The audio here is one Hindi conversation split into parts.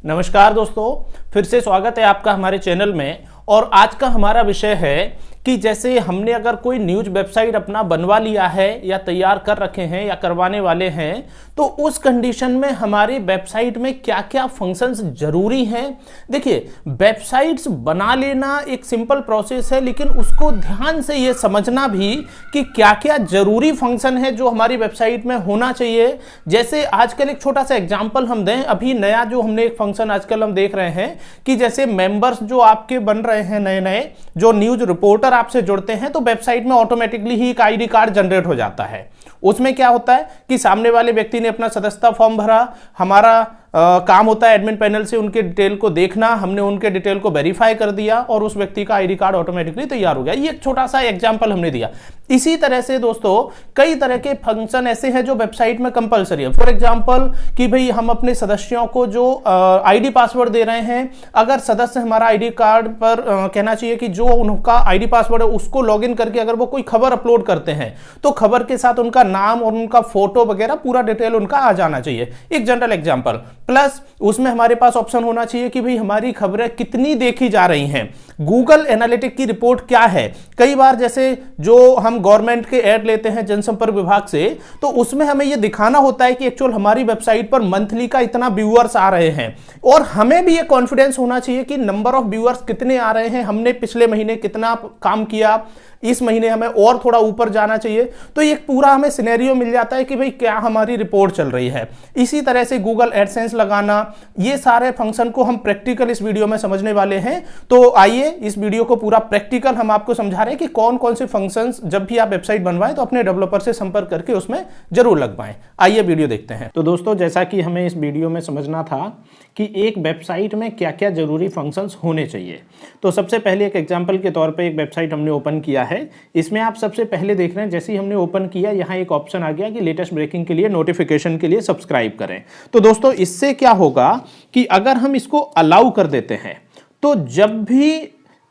नमस्कार दोस्तों, फिर से स्वागत है आपका हमारे चैनल में। और आज का हमारा विषय है कि जैसे हमने अगर कोई न्यूज वेबसाइट अपना बनवा लिया है या तैयार कर रखे हैं या करवाने वाले हैं, तो उस कंडीशन में हमारी वेबसाइट में क्या क्या फंक्शंस जरूरी हैं। देखिए, वेबसाइट्स बना लेना एक सिंपल प्रोसेस है, लेकिन उसको ध्यान से ये समझना भी कि क्या क्या जरूरी फंक्शन है जो हमारी वेबसाइट में होना चाहिए। जैसे आजकल एक छोटा सा एग्जाम्पल हम दें, अभी नया जो हमने एक फंक्शन आजकल हम देख रहे हैं कि जैसे मेंबर्स जो आपके बन रहे हैं नए नए, जो न्यूज रिपोर्टर आपसे जुड़ते हैं, तो वेबसाइट में ऑटोमेटिकली ही एक आईडी कार्ड जनरेट हो जाता है। उसमें क्या होता है कि सामने वाले व्यक्ति ने अपना सदस्यता फॉर्म भरा, हमारा काम होता है एडमिन पैनल से उनके डिटेल को देखना, हमने उनके डिटेल को वेरीफाई कर दिया और उस व्यक्ति का आईडी कार्ड ऑटोमेटिकली तैयार हो गया। ये एक छोटा सा एग्जांपल हमने दिया। इसी तरह से दोस्तों कई तरह के फंक्शन ऐसे हैं जो वेबसाइट में कंपलसरी है। फॉर एग्जांपल कि भाई हम अपने सदस्यों को जो आईडी पासवर्ड दे रहे हैं, अगर सदस्य हमारा आईडी कार्ड पर कहना चाहिए कि जो उनका आईडी पासवर्ड है उसको लॉगिन करके अगर वो कोई खबर अपलोड करते हैं, तो खबर के साथ उनका नाम और उनका फोटो वगैरह पूरा डिटेल उनका आ जाना चाहिए। एक जनरल एग्जांपल। प्लस उसमें हमारे पास ऑप्शन होना चाहिए कि भाई हमारी खबरें कितनी देखी जा रही हैं, गूगल एनालिटिक की रिपोर्ट क्या है। कई बार जैसे जो हम गवर्नमेंट के ऐड लेते हैं जनसंपर्क विभाग से, तो उसमें हमें यह दिखाना होता है कि एक्चुअल हमारी वेबसाइट पर मंथली का इतना व्यूअर्स आ रहे हैं, और हमें भी ये कॉन्फिडेंस होना चाहिए कि नंबर ऑफ व्यूअर्स कितने आ रहे हैं, हमने पिछले महीने कितना काम किया, इस महीने हमें और थोड़ा ऊपर जाना चाहिए। तो ये पूरा हमें सिनेरियो मिल जाता है कि भाई क्या हमारी रिपोर्ट चल रही है। इसी तरह से गूगल एडसेंस लगाना, ये सारे फंक्शन को हम प्रैक्टिकल इस वीडियो में समझने वाले हैं। तो आइए इस वीडियो को पूरा प्रैक्टिकल हम आपको समझा रहे हैं कि कौन कौन से फंक्शंस जब भी आप वेबसाइट बनवाएं तो अपने डेवलपर से संपर्क करके उसमें जरूर लगवाएं। आइए वीडियो देखते हैं। तो दोस्तों, जैसा कि हमें इस वीडियो में समझना था कि एक वेबसाइट में क्या क्या जरूरी फंक्शंस होने चाहिए, तो सबसे पहले एक एग्जांपल के तौर पे एक वेबसाइट हमने ओपन किया है। इसमें आप सबसे पहले देख रहे हैं, जैसे ही हमने ओपन किया यहाँ एक ऑप्शन आ गया कि लेटेस्ट ब्रेकिंग के लिए नोटिफिकेशन के लिए सब्सक्राइब करें। तो दोस्तों, इससे क्या होगा कि अगर हम इसको अलाउ कर देते हैं, तो जब भी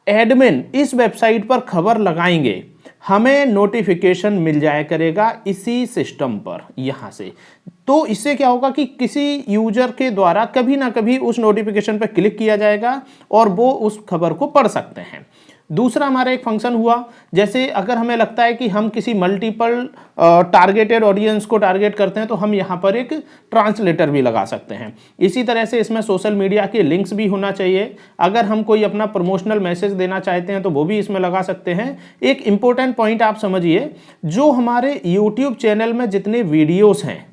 एडमिन इस वेबसाइट पर खबर लगाएंगे हमें नोटिफिकेशन मिल जाया करेगा इसी सिस्टम पर यहां से। तो इससे क्या होगा कि किसी यूजर के द्वारा कभी ना कभी उस नोटिफिकेशन पर क्लिक किया जाएगा और वो उस खबर को पढ़ सकते हैं। दूसरा हमारा एक फंक्शन हुआ, जैसे अगर हमें लगता है कि हम किसी मल्टीपल टारगेटेड ऑडियंस को टारगेट करते हैं, तो हम यहाँ पर एक ट्रांसलेटर भी लगा सकते हैं। इसी तरह से इसमें सोशल मीडिया के लिंक्स भी होना चाहिए। अगर हम कोई अपना प्रमोशनल मैसेज देना चाहते हैं तो वो भी इसमें लगा सकते हैं। एक इंपॉर्टेंट पॉइंट आप समझिए, जो हमारे यूट्यूब चैनल में जितने वीडियोस हैं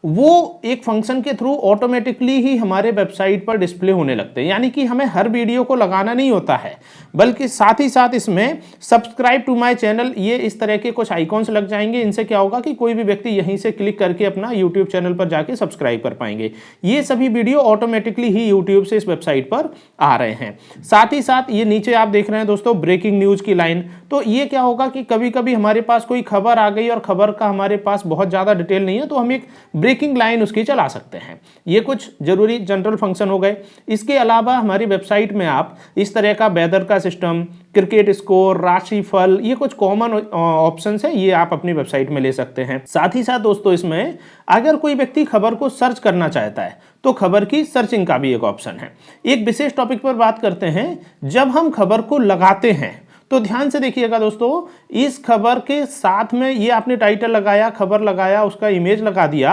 वो एक फंक्शन के थ्रू ऑटोमेटिकली ही हमारे वेबसाइट पर डिस्प्ले होने लगते हैं। यानी कि हमें हर वीडियो को लगाना नहीं होता है, बल्कि साथ ही साथ इसमें सब्सक्राइब टू माय चैनल, ये इस तरह के कुछ आइकॉन्स लग जाएंगे। इनसे क्या होगा कि कोई भी व्यक्ति यहीं से क्लिक करके अपना यूट्यूब चैनल पर जाके सब्सक्राइब कर पाएंगे। ये सभी वीडियो ऑटोमेटिकली ही यूट्यूब से इस वेबसाइट पर आ रहे हैं। साथ ही साथ ये नीचे आप देख रहे हैं दोस्तों ब्रेकिंग न्यूज की लाइन। तो ये क्या होगा कि कभी कभी हमारे पास कोई खबर आ गई और खबर का हमारे पास बहुत ज्यादा डिटेल नहीं है, तो हम एक ब्रेकिंग लाइन उसकी चला सकते हैं। ये कुछ जरूरी जनरल फंक्शन हो गए। इसके अलावा हमारी वेबसाइट में आप इस तरह का वेदर का सिस्टम, क्रिकेट स्कोर, राशिफल, ये कुछ कॉमन ऑप्शंस है, ये आप अपनी वेबसाइट में ले सकते हैं। साथ ही साथ दोस्तों, इसमें अगर कोई व्यक्ति खबर को सर्च करना चाहता है तो खबर की सर्चिंग का भी एक ऑप्शन है। एक विशेष टॉपिक पर बात करते हैं, जब हम खबर को लगाते हैं तो ध्यान से देखिएगा दोस्तों, इस खबर के साथ में ये आपने टाइटल लगाया, खबर लगाया, उसका इमेज लगा दिया,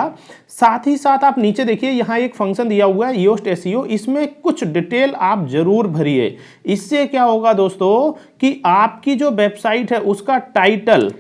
साथ ही साथ आप नीचे देखिए यहाँ एक फंक्शन दिया हुआ है योस्ट एसईओ, इसमें कुछ डिटेल आप जरूर भरिए। इससे क्या होगा दोस्तों कि आपकी जो वेबसाइट है उसका टाइटल,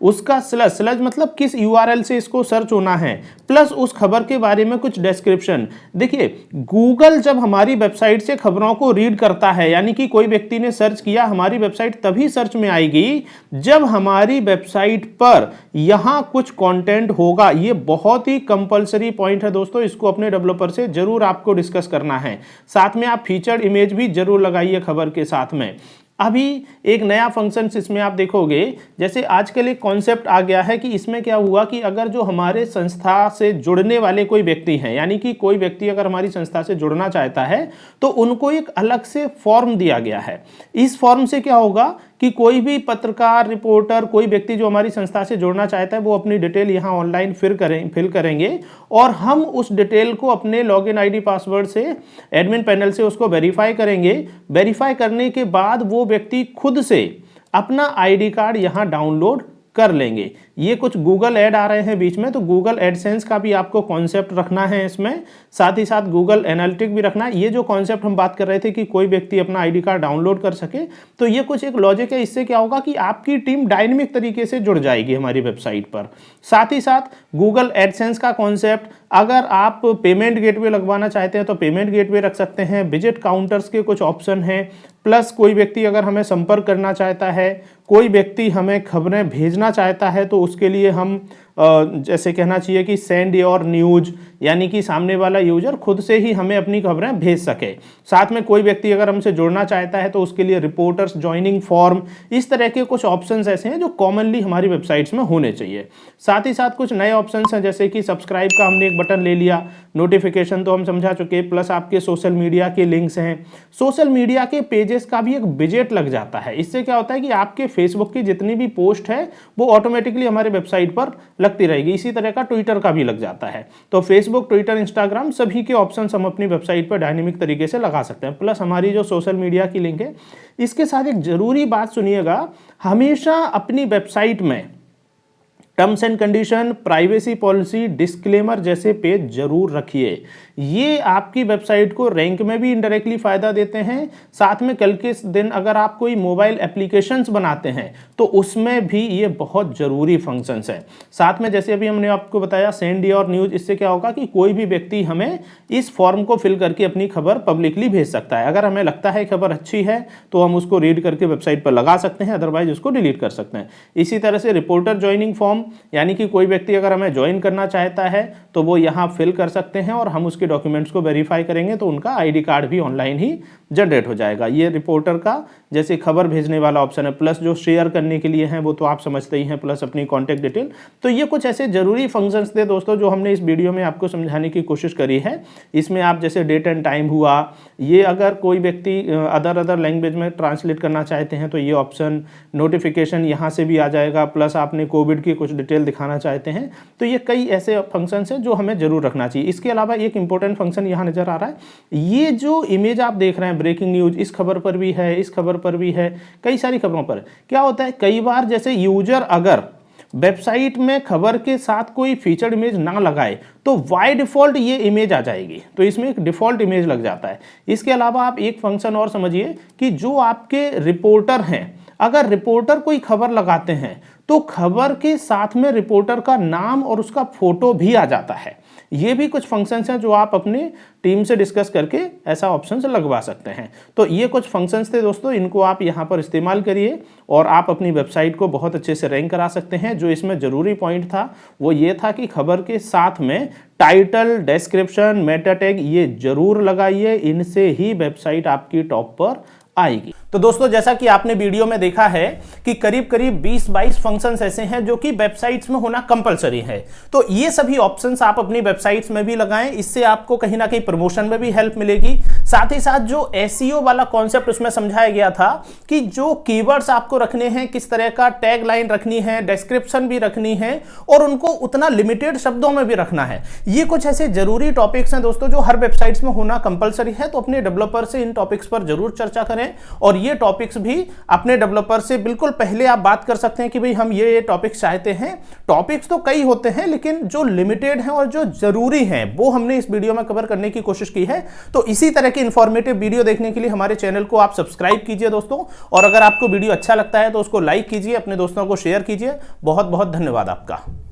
उसका स्लैश मतलब किस यूआरएल से इसको सर्च होना है, प्लस उस खबर के बारे में कुछ डिस्क्रिप्शन। देखिए, गूगल जब हमारी वेबसाइट से खबरों को रीड करता है, यानी कि कोई व्यक्ति ने सर्च किया, हमारी वेबसाइट तभी सर्च में आएगी जब हमारी वेबसाइट पर यहां कुछ कंटेंट होगा। ये बहुत ही कंपलसरी पॉइंट है दोस्तों, इसको अपने डेवलपर से जरूर आपको डिस्कस करना है। साथ में आप फीचर्ड इमेज भी जरूर लगाइए खबर के साथ में। अभी एक नया फंक्शन इसमें आप देखोगे, जैसे आजकल एक कॉन्सेप्ट आ गया है कि इसमें क्या हुआ कि अगर जो हमारे संस्था से जुड़ने वाले कोई व्यक्ति हैं, यानी कि कोई व्यक्ति अगर हमारी संस्था से जुड़ना चाहता है तो उनको एक अलग से फॉर्म दिया गया है। इस फॉर्म से क्या होगा कि कोई भी पत्रकार, रिपोर्टर, कोई व्यक्ति जो हमारी संस्था से जुड़ना चाहता है वो अपनी डिटेल यहाँ ऑनलाइन फिल करेंगे और हम उस डिटेल को अपने लॉगिन आईडी पासवर्ड से एडमिन पैनल से उसको वेरीफाई करेंगे। वेरीफाई करने के बाद वो व्यक्ति खुद से अपना आईडी कार्ड यहाँ डाउनलोड कर लेंगे। ये कुछ गूगल ऐड आ रहे हैं बीच में, तो गूगल एडसेंस का भी आपको कॉन्सेप्ट रखना है इसमें, साथ ही साथ गूगल एनालिटिक भी रखना है। ये जो कॉन्सेप्ट हम बात कर रहे थे कि कोई व्यक्ति अपना आईडी कार्ड डाउनलोड कर सके, तो ये कुछ एक लॉजिक है। इससे क्या होगा कि आपकी टीम डायनेमिक तरीके से जुड़ जाएगी हमारी वेबसाइट पर। साथ ही साथ गूगल एडसेंस का कॉन्सेप्ट, अगर आप पेमेंट गेटवे लगवाना चाहते हैं तो पेमेंट गेटवे रख सकते हैं। विजिट काउंटर्स के कुछ ऑप्शन हैं, प्लस कोई व्यक्ति अगर हमें संपर्क करना चाहता है, कोई व्यक्ति हमें खबरें भेजना चाहता है, तो उसके लिए हम जैसे कहना चाहिए कि सेंड योर न्यूज, यानी कि सामने वाला यूजर खुद से ही हमें अपनी खबरें भेज सके। साथ में कोई व्यक्ति अगर हमसे जुड़ना चाहता है तो उसके लिए रिपोर्टर्स ज्वाइनिंग फॉर्म, इस तरह के कुछ ऑप्शंस ऐसे हैं जो कॉमनली हमारी वेबसाइट्स में होने चाहिए। साथ ही साथ कुछ नए ऑप्शंस हैं, जैसे कि सब्सक्राइब का हमने एक बटन ले लिया, नोटिफिकेशन तो हम समझा चुके, प्लस आपके सोशल मीडिया के लिंक्स हैं। सोशल मीडिया के पेजेस का भी एक विजेट लग जाता है। इससे क्या होता है कि आपके फेसबुक की जितनी भी पोस्ट है वो ऑटोमेटिकली हमारे वेबसाइट पर लगती रहेगी। इसी तरह का ट्विटर का भी लग जाता है। तो फेसबुक, ट्विटर, इंस्टाग्राम सभी के ऑप्शंस हम अपनी वेबसाइट पर डायनेमिक तरीके से लगा सकते हैं। प्लस हमारी जो सोशल मीडिया की लिंक है, इसके साथ एक जरूरी बात सुनिएगा, हमेशा अपनी वेबसाइट में terms and condition, privacy policy, disclaimer जैसे पेज जरूर रखिए। ये आपकी वेबसाइट को रैंक में भी इनडायरेक्टली फायदा देते हैं। साथ में कल के दिन अगर आप कोई मोबाइल एप्लीकेशंस बनाते हैं तो उसमें भी ये बहुत जरूरी फंक्शंस है। साथ में जैसे अभी हमने आपको बताया सेंड योर न्यूज, इससे क्या होगा कि कोई भी व्यक्ति हमें इस फॉर्म को फिल करके अपनी खबर पब्लिकली भेज सकता है। अगर हमें लगता है खबर अच्छी है तो हम उसको रीड करके वेबसाइट पर लगा सकते हैं, अदरवाइज उसको डिलीट कर सकते हैं। इसी तरह से रिपोर्टर ज्वाइनिंग फॉर्म, यानी कि कोई व्यक्ति अगर हमें ज्वाइन करना चाहता है तो वो यहाँ फिल कर सकते हैं और हम उसके डॉक्यूमेंट्स को वेरीफाई करेंगे तो उनका आईडी कार्ड भी ऑनलाइन ही जनरेट हो जाएगा। ये रिपोर्टर का जैसे खबर भेजने वाला ऑप्शन है, प्लस जो शेयर करने के लिए हैं वो तो आप समझते ही हैं, प्लस अपनी कॉन्टैक्ट डिटेल। तो ये कुछ ऐसे जरूरी फंक्शंस थे दोस्तों जो हमने इस वीडियो में आपको समझाने की कोशिश करी है। इसमें आप जैसे डेट एंड टाइम हुआ, ये अगर कोई व्यक्ति अदर लैंग्वेज में ट्रांसलेट करना चाहते हैं तो ये ऑप्शन, नोटिफिकेशन यहाँ से भी आ जाएगा, प्लस आपने कोविड की कुछ डिटेल दिखाना चाहते हैं तो ये कई ऐसे फंक्शंस हैं जो हमें जरूर रखना चाहिए। इसके अलावा एक इंपॉर्टेंट फंक्शन यहाँ नजर आ रहा है, ये जो इमेज आप देख रहे हैं ब्रेकिंग न्यूज, इस खबर पर भी है, इस खबर पर भी है, कई सारी खबरों पर क्या होता है, कई बार जैसे यूजर अगर वेबसाइट में खबर के साथ कोई फीचर्ड इमेज ना लगाए तो बाय डिफॉल्ट ये इमेज आ जाएगी, तो इसमें एक डिफॉल्ट इमेज लग जाता है। इसके अलावा आप एक फंक्शन और समझिए कि जो आपके रिपोर्टर हैं, अगर रिपोर्टर कोई खबर लगाते हैं तो खबर के साथ में रिपोर्टर का नाम और उसका फोटो भी आ जाता है। ये भी कुछ फंक्शंस हैं जो आप अपनी टीम से डिस्कस करके ऐसा ऑप्शंस लगवा सकते हैं। तो ये कुछ फंक्शंस थे दोस्तों, इनको आप यहाँ पर इस्तेमाल करिए और आप अपनी वेबसाइट को बहुत अच्छे से रैंक करा सकते हैं। जो इसमें ज़रूरी पॉइंट था वो ये था कि खबर के साथ में टाइटल, डिस्क्रिप्शन, मेटा टैग ये जरूर लगाइए, इनसे ही वेबसाइट आपकी टॉप पर आएगी। तो दोस्तों जैसा कि आपने वीडियो में देखा है कि करीब करीब 20-22 फंक्शंस ऐसे हैं जो कि वेबसाइट्स में होना कंपलसरी है। तो ये सभी ऑप्शंस आप अपनी वेबसाइट्स में भी लगाएं, इससे आपको कहीं ना कहीं प्रमोशन में भी हेल्प मिलेगी। साथ ही साथ जो एसईओ वाला कॉन्सेप्ट उसमें समझाया गया था कि जो कीवर्ड्स आपको रखने हैं, किस तरह का टैग लाइन रखनी है, डिस्क्रिप्शन भी रखनी है और उनको उतना लिमिटेड शब्दों में भी रखना है। ये कुछ ऐसे जरूरी टॉपिक्स हैं दोस्तों जो हर वेबसाइट्स में होना कंपलसरी है। तो अपने डेवलपर से इन टॉपिक्स पर जरूर चर्चा करें और ये टॉपिक्स भी अपने डेवलपर से बिल्कुल पहले आप बात कर सकते हैं कि भाई हम ये टॉपिक्स चाहते हैं। टॉपिक्स तो कई होते हैं लेकिन जो लिमिटेड हैं और जो जरूरी हैं वो हमने इस वीडियो में कवर करने की कोशिश की है। तो इसी तरह की इंफॉर्मेटिव वीडियो देखने के लिए हमारे चैनल को आप सब्सक्राइब कीजिए दोस्तों, और अगर आपको वीडियो अच्छा लगता है तो उसको लाइक कीजिए, अपने दोस्तों को शेयर कीजिए। बहुत बहुत धन्यवाद आपका।